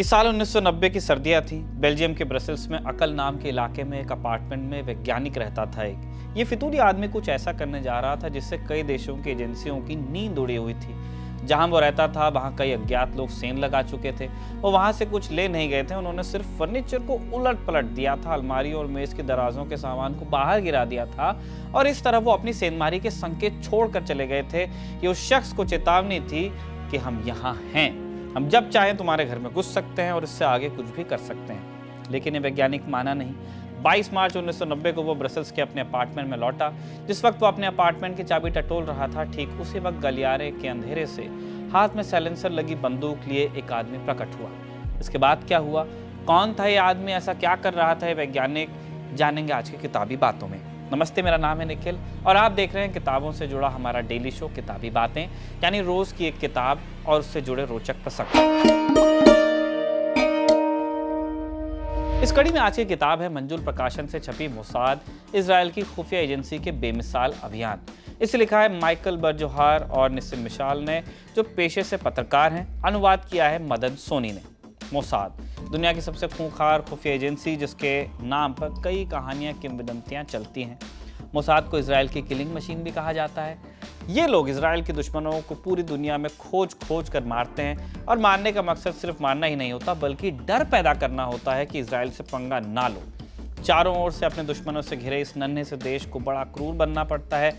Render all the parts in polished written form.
इस साल 1990 की सर्दियां थी। बेल्जियम के ब्रसेल्स में अकल नाम के इलाके में एक अपार्टमेंट में वैज्ञानिक रहता था। ये फितूरी आदमी कुछ ऐसा करने जा रहा था जिससे कई देशों की एजेंसियों की नींद उड़ी हुई थी। जहां वो रहता था वहां कई अज्ञात लोग सेंध लगा चुके थे। वो वहां से कुछ ले नहीं गए थे, उन्होंने सिर्फ फर्नीचर को उलट पलट दिया था, अलमारी और मेज के दराजों के सामान को बाहर गिरा दिया था और इस तरह वो अपनी सेंधमारी के संकेत छोड़कर चले गए थे। ये उस शख्स को चेतावनी थी कि हम यहाँ हैं, हम जब चाहें तुम्हारे घर में घुस सकते हैं और इससे आगे कुछ भी कर सकते हैं। लेकिन ये वैज्ञानिक माना नहीं। 22 मार्च 1990 को वो ब्रसेल्स के अपने अपार्टमेंट में लौटा। जिस वक्त वो अपने अपार्टमेंट की चाबी टटोल रहा था, ठीक उसी वक्त गलियारे के अंधेरे से हाथ में साइलेंसर लगी बंदूक लिए एक आदमी प्रकट हुआ। इसके बाद क्या हुआ, कौन था ये आदमी, ऐसा क्या कर रहा था ये वैज्ञानिक, जानेंगे आज की किताबी बातों में। नमस्ते, मेरा नाम है निखिल और आप देख रहे हैं किताबों से जुड़ा हमारा डेली शो किताबी बातें, यानी रोज की एक किताब और उससे जुड़े रोचक प्रसंग। इस कड़ी में आज की किताब है मंजुल प्रकाशन से छपी मोसाद, इजराइल की खुफिया एजेंसी के बेमिसाल अभियान। इसे लिखा है माइकल बरजोहार और निसिम मिशाल ने, जो पेशे से पत्रकार हैं। अनुवाद किया है मदन सोनी ने। मोसाद दुनिया की सबसे खूंखार खुफिया एजेंसी, जिसके नाम पर कई कहानियां किंवदंतियां चलती हैं। मोसाद को इजराइल की किलिंग मशीन भी कहा जाता है। ये लोग इजराइल के दुश्मनों को पूरी दुनिया में खोज खोज कर मारते हैं और मारने का मकसद सिर्फ मारना ही नहीं होता, बल्कि डर पैदा करना होता है कि इजराइल से पंगा ना लो। चारों ओर से अपने दुश्मनों से घिरे इस नन्हे से देश को बड़ा क्रूर बनना पड़ता है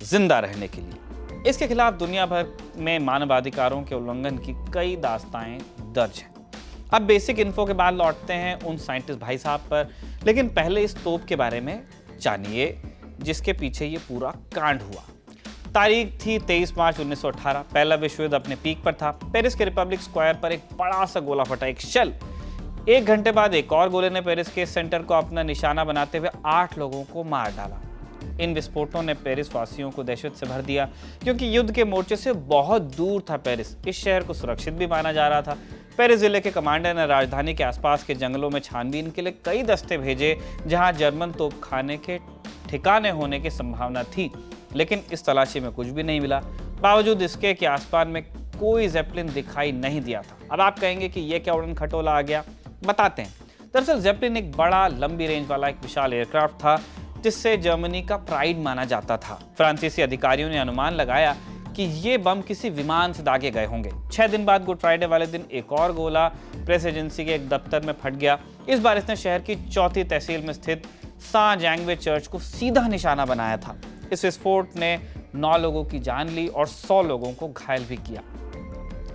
जिंदा रहने के लिए। इसके खिलाफ दुनिया भर में मानवाधिकारों के उल्लंघन की कई दास्ताएं दर्ज हैं। अब बेसिक इन्फो के बाद लौटते हैं उन साइंटिस्ट भाई साहब पर, लेकिन पहले इस तोप के बारे में जानिए जिसके पीछे ये पूरा कांड हुआ। तारीख थी 23 मार्च 1918। पहला विश्व युद्ध अपने पीक पर था। पेरिस के रिपब्लिक स्क्वायर पर एक बड़ा सा गोला फटा, एक शेल। 1 घंटे बाद एक और गोले ने पेरिस के सेंटर को अपना निशाना बनाते हुए 8 लोगों को मार डाला। इन विस्फोटों ने पेरिस वासियों को दहशत से भर दिया, क्योंकि युद्ध के मोर्चे से बहुत दूर था पेरिस। इस शहर को सुरक्षित भी माना जा रहा था। पेरिस जिले के कमांडर ने राजधानी के आसपास के जंगलों में छानबीन के लिए कई दस्ते भेजे, जहां जर्मन तोपखाने के ठिकाने होने की संभावना थी। लेकिन इस तलाशी में कुछ भी नहीं मिला। बावजूद इसके कि आसपास में कोई जेपलिन दिखाई नहीं दिया था। अब आप कहेंगे कि यह क्या उड़न खटोला आ गया, बताते हैं। दरअसल जेपलिन एक बड़ा लंबी रेंज वाला एक विशाल एयरक्राफ्ट था, जिससे जर्मनी का प्राइड माना जाता था। फ्रांसीसी अधिकारियों ने अनुमान लगाया कि ये बम किसी विमान से दागे गए होंगे। 6 दिन बाद गुड फ्राइडे वाले दिन एक और गोला प्रेस एजेंसी के एक दफ्तर में फट गया। इस बार इसने शहर की 4थी तहसील में स्थित सान जैंगवे चर्च को सीधा निशाना बनाया था। इस विस्फोट ने 9 लोगों की जान ली और 100 लोगों को घायल भी किया।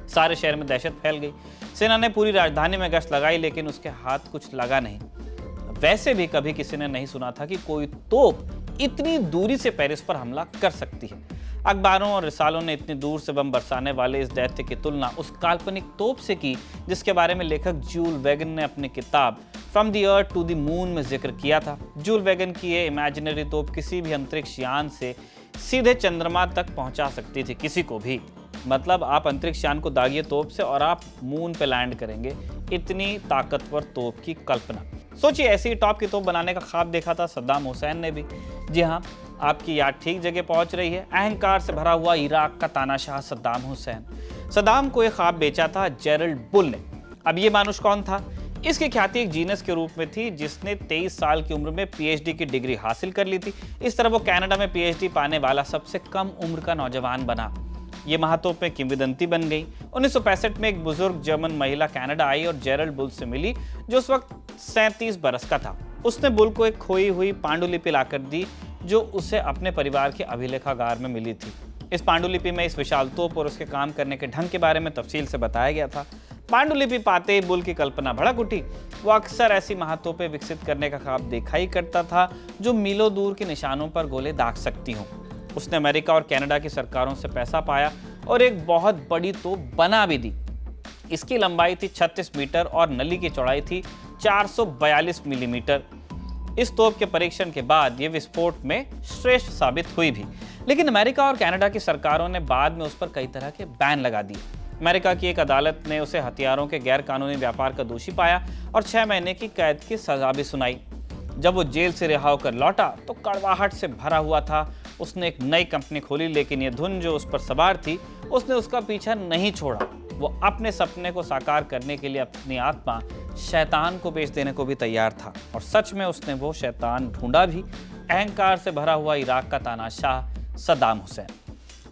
सारे शहर में दहशत फैल गई। सेना ने पूरी राजधानी में गश्त लगाई, लेकिन उसके हाथ कुछ लगा नहीं। वैसे भी कभी किसी ने नहीं सुना था कि कोई तोप इतनी दूरी से पेरिस पर हमला कर सकती है। अखबारों और रिसालों ने इतनी दूर से बम बरसाने वाले इस दैत्य की तुलना उस काल्पनिक तोप से की, जिसके बारे में लेखक जूल वेगन ने अपनी किताब from the Earth to the Moon में जिक्र किया था। जूल वेगन की ये इमेजिनरी तोप किसी भी अंतरिक्ष यान से सीधे चंद्रमा तक पहुंचा सकती थी, किसी को भी। मतलब आप अंतरिक्ष यान को दागिए तोप से और आप मून पे लैंड करेंगे। इतनी ताकतवर तोप की कल्पना। सोचिए, ऐसी टॉप की तोप बनाने का ख्वाब देखा था सद्दाम हुसैन ने भी। जी हाँ, आपकी याद ठीक जगह पहुंच रही है। अहंकार से भरा हुआ इराक का तानाशाह सद्दाम हुसैन। सद्दाम को यह ख्वाब बेचा था जेरल्ड बुल ने। अब ये मानुष कौन था? इसकी ख्याति एक जीनस के रूप में थी, जिसने 23 साल की उम्र में पीएचडी की डिग्री हासिल कर ली थी। इस तरह वो कनाडा में पीएचडी पाने वाला सबसे कम उम्र का नौजवान बना। ये महातोप में किंवदंती बन गई। 1965 में एक बुजुर्ग जर्मन महिला कनाडा आई और जेरल्ड बुल से मिली, जो उस वक्त 37 बरस का था। उसने बुल को एक खोई हुई पांडुलिपि लाकर दी, जो उसे अपने परिवार के अभिलेखागार में मिली थी। इस पांडुलिपि में इस विशाल तोप और उसके काम करने के ढंग के बारे में तफसील से बताया गया था। पांडुलिपि पाते ही बुल की कल्पना भड़क उठी। वो अक्सर ऐसी महातोपें विकसित करने का ख्वाब देखा ही करता था, जो मीलों दूर के निशानों पर गोले दाग सकती हों। उसने अमेरिका और कनाडा की सरकारों से पैसा पाया और एक बहुत बड़ी तोप बना भी दी। इसकी लंबाई थी 36 मीटर और नली की चौड़ाई थी 442 मिलीमीटर। इस तोप के परीक्षण के बाद ये विस्फोट में श्रेष्ठ साबित हुई भी। लेकिन अमेरिका और कनाडा की सरकारों ने बाद में उस पर कई तरह के बैन लगा दिए। अमेरिका की एक अदालत ने उसे हथियारों के गैर कानूनी व्यापार का दोषी पाया और 6 महीने की कैद की सजा भी सुनाई। जब वो जेल से रिहा होकर लौटा तो कड़वाहट से भरा हुआ था। उसने एक नई कंपनी खोली, लेकिन ये धुन जो उस पर सवार थी उसने उसका पीछा नहीं छोड़ा। वो अपने सपने को साकार करने के लिए अपनी आत्मा शैतान को बेच देने को भी तैयार था। और सच में उसने वो शैतान ढूंढा भी, अहंकार से भरा हुआ इराक का तानाशाह सद्दाम हुसैन।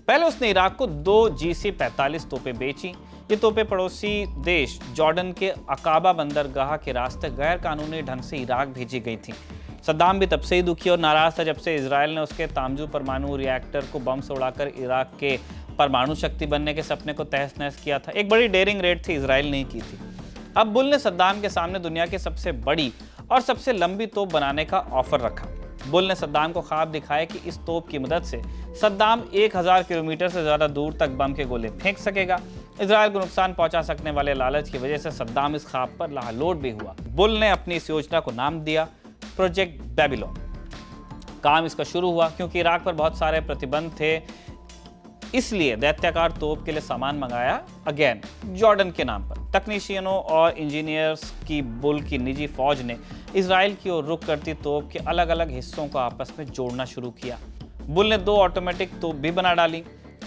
पहले उसने इराक को 2 GC-45 तोपें बेची। ये तोपें पड़ोसी देश जॉर्डन के अकाबा बंदरगाह के रास्ते गैर कानूनी ढंग से इराक भेजी गई थी। सद्दाम भी तब से ही दुखी और नाराज था जब से इजराइल ने उसके तामजू परमाणु रिएक्टर को बम से उड़ाकर इराक के परमाणु शक्ति बनने के सपने को तहस नहस किया था। एक बड़ी डेयरिंग रेड थी, इजराइल ने की थी। अब बुल ने सद्दाम के सामने दुनिया की सबसे बड़ी और सबसे लंबी तोप बनाने का ऑफर रखा। बुल ने सद्दाम को ख्वाब दिखाया कि इस तोप की मदद से सद्दाम 1000 किलोमीटर से ज्यादा दूर तक बम के गोले फेंक सकेगा। इजराइल को नुकसान पहुंचा सकने वाले लालच की वजह से सद्दाम इस ख्वाब पर लाहलोट भी हुआ। बुल ने अपनी इस योजना को नाम दिया प्रोजेक्ट बेबीलोन। काम इसका शुरू हुआ क्योंकि इराक पर बहुत सारे प्रतिबंध थे, इसलिए दैत्याकार तोप के लिए सामान मंगाया अगेन जॉर्डन के नाम पर। तकनीशियनों और इंजीनियर्स की बुल की निजी फौज ने इजराइल की ओर रुख करती तोप के अलग अलग हिस्सों को आपस में जोड़ना शुरू किया। बुल ने 2 ऑटोमेटिक तोप भी बना डाली,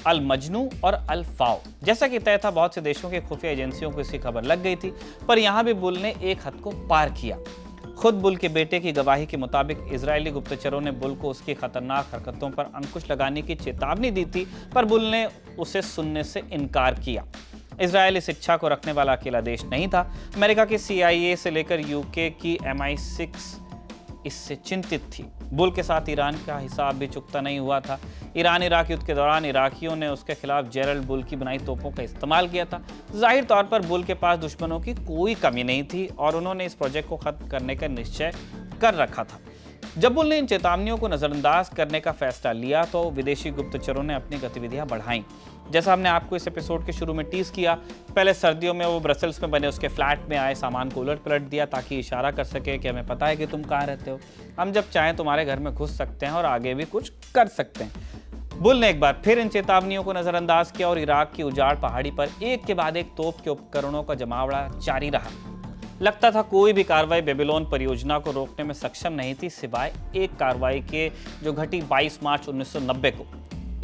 अल मजनू और अल फाओ। जैसा कि तय था, बहुत से देशों की खुफिया एजेंसियों को इसकी खबर लग गई थी, पर यहाँ भी बुल ने एक हद को पार किया। खुद बुल के बेटे की गवाही के मुताबिक इजरायली गुप्तचरों ने बुल को उसकी खतरनाक हरकतों पर अंकुश लगाने की चेतावनी दी थी, पर बुल ने उसे सुनने से इनकार किया। इजरायल इस इच्छा को रखने वाला अकेला देश नहीं था। अमेरिका की CIA से लेकर UK की MI6 इससे चिंतित थी। बुल के साथ ईरान का हिसाब भी चुकता नहीं हुआ था। ईरान इराक युद्ध के दौरान इराकियों ने उसके खिलाफ जेरल्ड बुल की बनाई तोपों का इस्तेमाल किया था। जाहिर तौर पर बुल के पास दुश्मनों की कोई कमी नहीं थी और उन्होंने इस प्रोजेक्ट को खत्म करने का निश्चय कर रखा था। जब बुल ने इन चेतावनियों को नजरअंदाज करने का फैसला लिया तो विदेशी गुप्तचरों ने अपनी गतिविधियां बढ़ाईं। जैसा हमने आपको इस एपिसोड के शुरू में टीज किया, पहले सर्दियों में वो ब्रसेल्स में बने उसके फ्लैट में आए सामान को उलट पलट दिया ताकि इशारा कर सके कि हमें पता है कि तुम कहाँ रहते हो, हम जब चाहें तुम्हारे घर में घुस सकते हैं और आगे भी कुछ कर सकते हैं। बुल ने एक बार फिर इन चेतावनियों को नजरअंदाज किया और इराक की उजाड़ पहाड़ी पर एक के बाद एक तोप के उपकरणों का जमावड़ा जारी रहा। लगता था कोई भी कार्रवाई बेबीलोन परियोजना को रोकने में सक्षम नहीं थी, सिवाय एक कार्रवाई के जो घटी 22 मार्च 1990 को।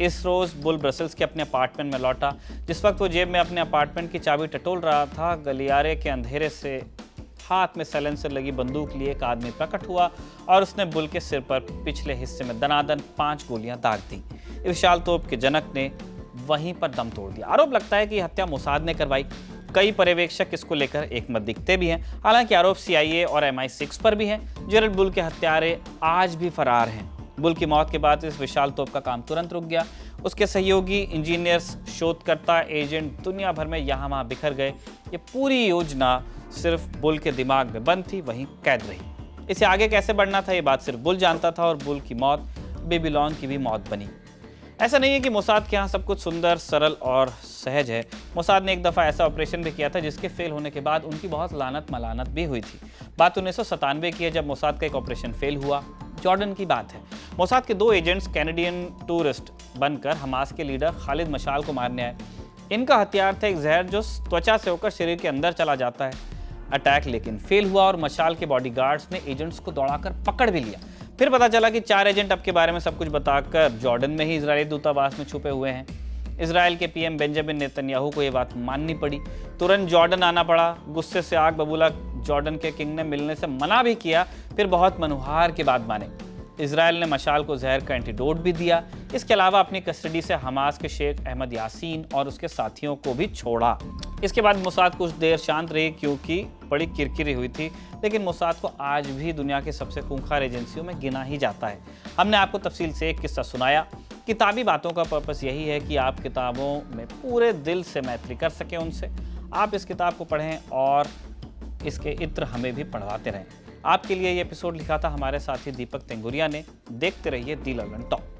इस रोज बुल ब्रसेल्स के अपने अपार्टमेंट में लौटा। जिस वक्त वो जेब में अपने अपार्टमेंट की चाबी टटोल रहा था, गलियारे के अंधेरे से हाथ में साइलेंसर लगी बंदूक लिए एक आदमी प्रकट हुआ और उसने बुल के सिर पर पिछले हिस्से में दनादन 5 गोलियां दाग दी। इस विशाल तोप के जनक ने वहीं पर दम तोड़ दिया। आरोप लगता है कि हत्या मोसाद ने करवाई। कई पर्यवेक्षक इसको लेकर एक मत दिखते भी हैं। हालांकि आरोप CIA और MI6 पर भी हैं। जेरल्ड बुल के हत्यारे आज भी फरार हैं। बुल की मौत के बाद इस विशाल तोप का काम तुरंत रुक गया। उसके सहयोगी, इंजीनियर्स, शोधकर्ता, एजेंट दुनिया भर में यहाँ वहाँ बिखर गए। ये पूरी योजना सिर्फ बुल के दिमाग में बंद थी, वहीं कैद रही। इसे आगे कैसे बढ़ना था, ये बात सिर्फ बुल जानता था और बुल की मौत बेबीलोन की भी मौत बनी। ऐसा नहीं है कि मोसाद के यहाँ सब कुछ सुंदर, सरल और सहज है। मोसाद ने एक दफ़ा ऐसा ऑपरेशन भी किया था जिसके फेल होने के बाद उनकी बहुत लानत मलानत भी हुई थी। बात 1997 की है, जब मोसाद का एक ऑपरेशन फेल हुआ। जॉर्डन की बात है। मोसाद के 2 एजेंट्स कैनेडियन टूरिस्ट बनकर हमास के लीडर खालिद मशाल को मारने आए। इनका हथियार था एक जहर जो त्वचा से होकर शरीर के अंदर चला जाता है। अटैक लेकिन फेल हुआ और मशाल के बॉडीगार्ड्स ने एजेंट्स को दौड़ाकर पकड़ भी लिया। फिर पता चला कि 4 एजेंट अब के बारे में सब कुछ बताकर जॉर्डन में ही इजरायली दूतावास में छुपे हुए हैं। इजराइल के PM बेंजामिन नेतन्याहू को यह बात माननी पड़ी। तुरंत जॉर्डन आना पड़ा। गुस्से से आग बबूला जॉर्डन के किंग ने मिलने से मना भी किया, फिर बहुत मनुहार के बाद माने। इजराइल ने मशाल को जहर का एंटीडोट भी दिया। इसके अलावा अपनी कस्टडी से हमास के शेख अहमद यासीन और उसके साथियों को भी छोड़ा। इसके बाद मोसाद कुछ देर शांत रही क्योंकि बड़ी किरकिरी हुई थी, लेकिन मोसाद को आज भी दुनिया की सबसे खूंखार एजेंसियों में गिना ही जाता है। हमने आपको तफसील से एक किस्सा सुनाया। किताबी बातों का पर्पस यही है कि आप किताबों में पूरे दिल से मैत्री कर सकें उनसे। आप इस किताब को पढ़ें और इसके इत्र हमें भी पढ़वाते रहें। आपके लिए ये एपिसोड लिखा था हमारे साथी दीपक तेंगुरिया ने। देखते रहिए दी लर्न टॉक।